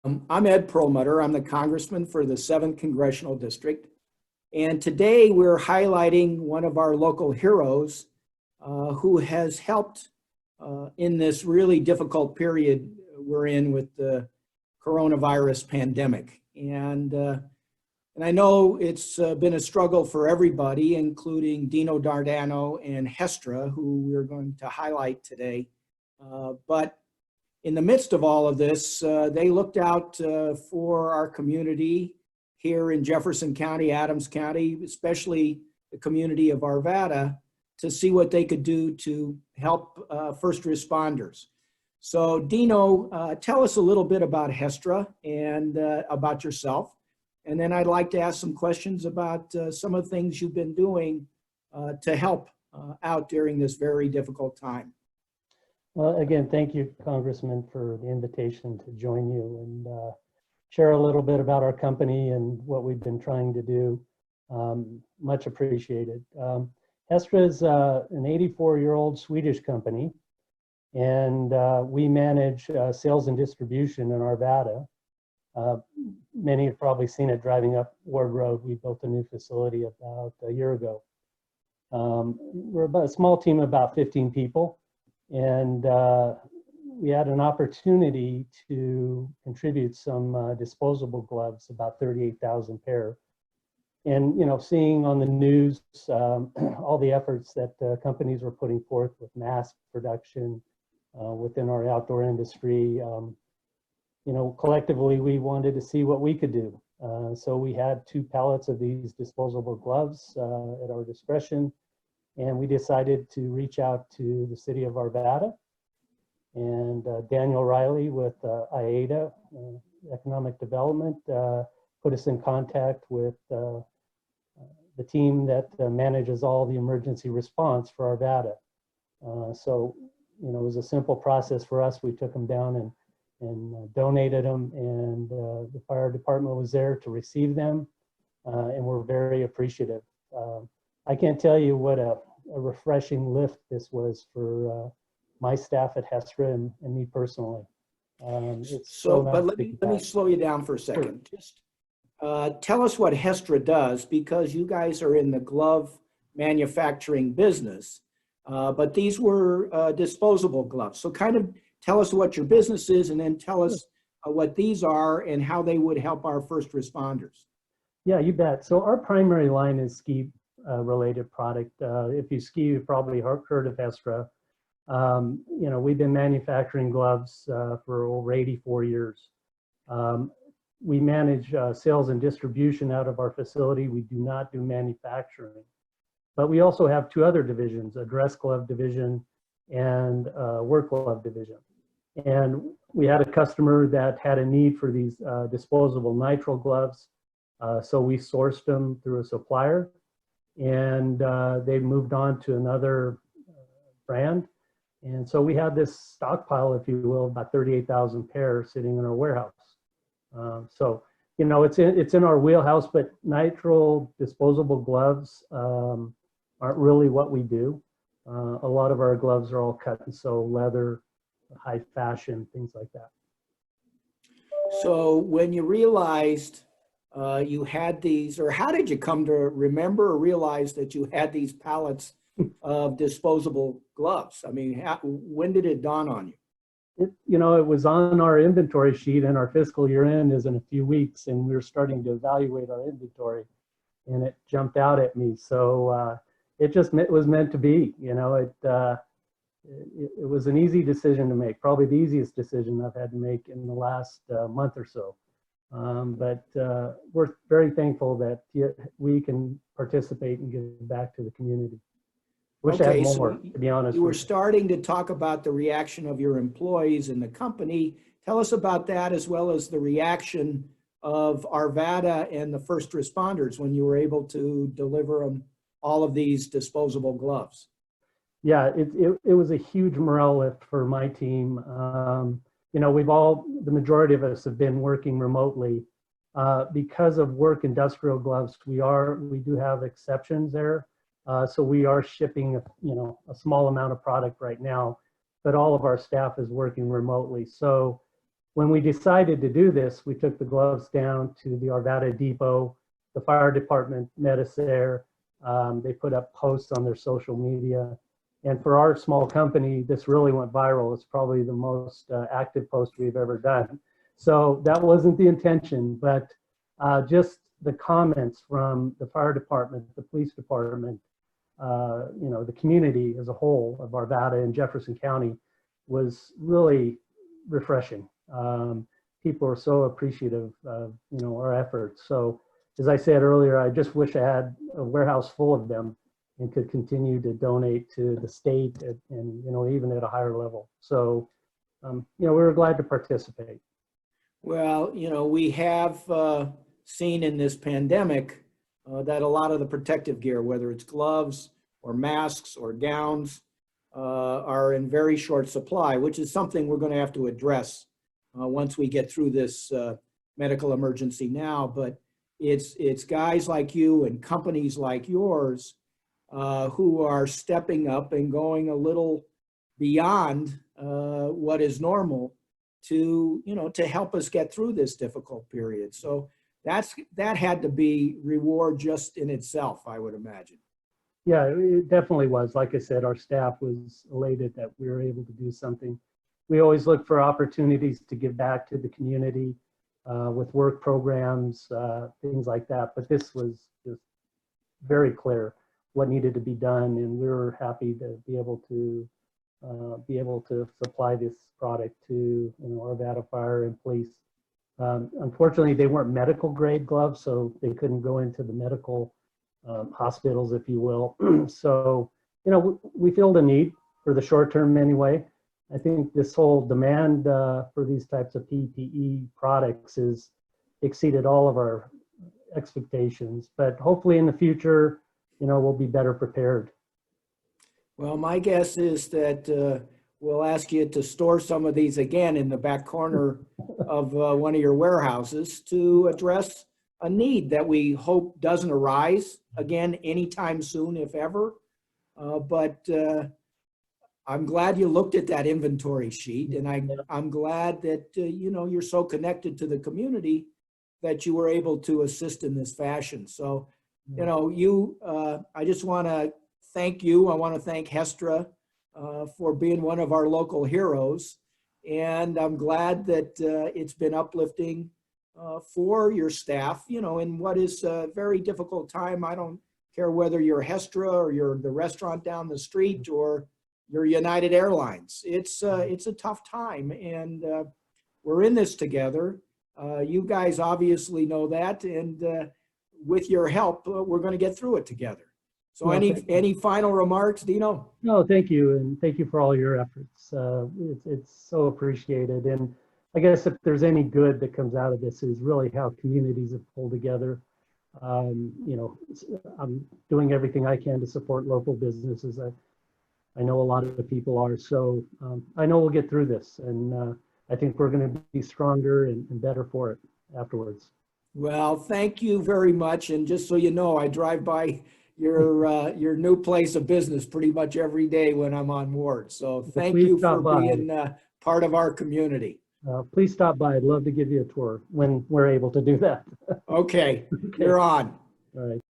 I'm Ed Perlmutter. I'm the congressman for the 7th Congressional District. And today we're highlighting one of our local heroes who has helped in this really difficult period we're in with the coronavirus pandemic. And I know it's been a struggle for everybody, including Dino, Dardano, and Hestra, who we're going to highlight today. But in the midst of all of this, they looked out for our community here in Jefferson County, Adams County, especially the community of Arvada, to see what they could do to help first responders. So Dino, tell us a little bit about Hestra and about yourself. And then I'd like to ask some questions about some of the things you've been doing to help out during this very difficult time. Well, again, thank you, Congressman, for the invitation to join you and share a little bit about our company and what we've been trying to do. Much appreciated. Hestra is an 84-year-old Swedish company, and we manage sales and distribution in Arvada. Many have probably seen it driving up Ward Road. We built a new facility about a year ago. We're about a small team of about 15 people. And we had an opportunity to contribute some disposable gloves, about 38,000 pair. And, you know, seeing on the news all the efforts that companies were putting forth with mask production within our outdoor industry, you know, collectively we wanted to see what we could do. So we had 2 pallets of these disposable gloves at our discretion. And we decided to reach out to the city of Arvada, and Daniel Riley with IATA, Economic Development, put us in contact with the team that manages all the emergency response for Arvada. So, you know, it was a simple process for us. We took them down and donated them, and the fire department was there to receive them, and we're very appreciative. I can't tell you what a refreshing lift this was for my staff at Hestra and me personally. But let me slow you down for a second. Sure. Just tell us what Hestra does, because you guys are in the glove manufacturing business, but these were disposable gloves. So kind of tell us what your business is, and then tell us what these are and how they would help our first responders. Yeah, you bet. So our primary line is ski related product. If you ski, you've probably heard of Hestra. You know, we've been manufacturing gloves for over 84 years. We manage sales and distribution out of our facility. We do not do manufacturing. But we also have 2 other divisions, a dress glove division and a work glove division. And we had a customer that had a need for these disposable nitrile gloves. So we sourced them through a supplier, and they moved on to another brand. And so we had this stockpile, if you will, about 38,000 pairs sitting in our warehouse. So, you know, it's in our wheelhouse, but nitrile disposable gloves aren't really what we do. A lot of our gloves are all cut and sew, leather, high fashion, things like that. So when you realized you had these, or how did you come to remember or realize that you had these pallets of disposable gloves? I mean, when did it dawn on you? You know, it was on our inventory sheet, and our fiscal year end is in a few weeks, and we were starting to evaluate our inventory, and it jumped out at me. So it was meant to be. You know, it was an easy decision to make, probably the easiest decision I've had to make in the last month or so. But we're very thankful that we can participate and give back to the community. Wish I had more, to be honest. You were starting to talk about the reaction of your employees in the company. Tell us about that, as well as the reaction of Arvada and the first responders when you were able to deliver them all of these disposable gloves. Yeah, it was a huge morale lift for my team. You know, the majority of us have been working remotely. Because of work industrial gloves, we do have exceptions there. So we are shipping, you know, a small amount of product right now, but all of our staff is working remotely. So when we decided to do this, we took the gloves down to the Arvada Depot. The fire department met us there. They put up posts on their social media. And for our small company, this really went viral. It's probably the most active post we've ever done. So that wasn't the intention, but just the comments from the fire department, the police department, the community as a whole of Arvada and Jefferson County was really refreshing. People are so appreciative of our efforts. So as I said earlier, I just wish I had a warehouse full of them and could continue to donate to the state and even at a higher level. So we were glad to participate. Well, we have seen in this pandemic that a lot of the protective gear, whether it's gloves or masks or gowns, are in very short supply, which is something we're going to have to address once we get through this medical emergency now. But it's guys like you and companies like yours who are stepping up and going a little beyond what is normal to help us get through this difficult period. So that had to be reward just in itself, I would imagine. Yeah, it definitely was. Like I said, our staff was elated that we were able to do something. We always look for opportunities to give back to the community with work programs, things like that. But this was just very clear what needed to be done, and we were happy to be able to supply this product to Arvada Fire and Police. Unfortunately, they weren't medical grade gloves, so they couldn't go into the medical hospitals, if you will. So, we feel the need for the short term anyway. I think this whole demand for these types of PPE products has exceeded all of our expectations, but hopefully in the future, we'll be better prepared. Well, my guess is that we'll ask you to store some of these again in the back corner of one of your warehouses to address a need that we hope doesn't arise again anytime soon, if ever. But I'm glad you looked at that inventory sheet, and I'm glad that you're so connected to the community that you were able to assist in this fashion. So, I just want to thank you. I want to thank Hestra for being one of our local heroes, and I'm glad that it's been uplifting for your staff, in what is a very difficult time. I don't care whether you're Hestra or you're the restaurant down the street or you're United Airlines. It's a tough time, and we're in this together. You guys obviously know that, and with your help, we're going to get through it together. So well, any final remarks, Dino? No, thank you. And thank you for all your efforts. It's so appreciated. And I guess if there's any good that comes out of this is really how communities have pulled together. I'm doing everything I can to support local businesses. I know a lot of the people are. So I know we'll get through this. And I think we're going to be stronger and better for it afterwards. Well, thank you very much. And just so you know, I drive by your new place of business pretty much every day when I'm on ward. So thank you for being part of our community. Please stop by. I'd love to give you a tour when we're able to do that. Okay, you're on. All right.